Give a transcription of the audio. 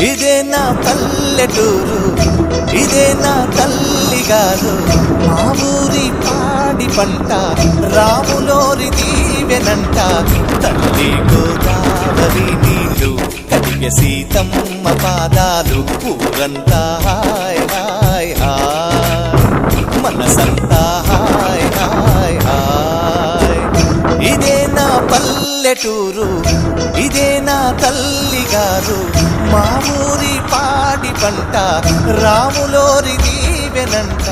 ఇదే నా పల్లెటూరు, ఇదే నా తల్లి గారు. మా ఊరి పాడి పంట రాములోరి దీవెనంట. తల్లి గోదావరి నీళ్ళు కడిగే సీతమ్మ పాదాలు. ఊరంతా హాయ్ హాయ్ హాయ్, మనసంతా హాయ్ హాయ్ హాయ్. ఇదే నా పల్లెటూరు, ఇదే నా తల్లి గారు. మా ఊరి పాడి పంట రాములోరి దీవెనంట.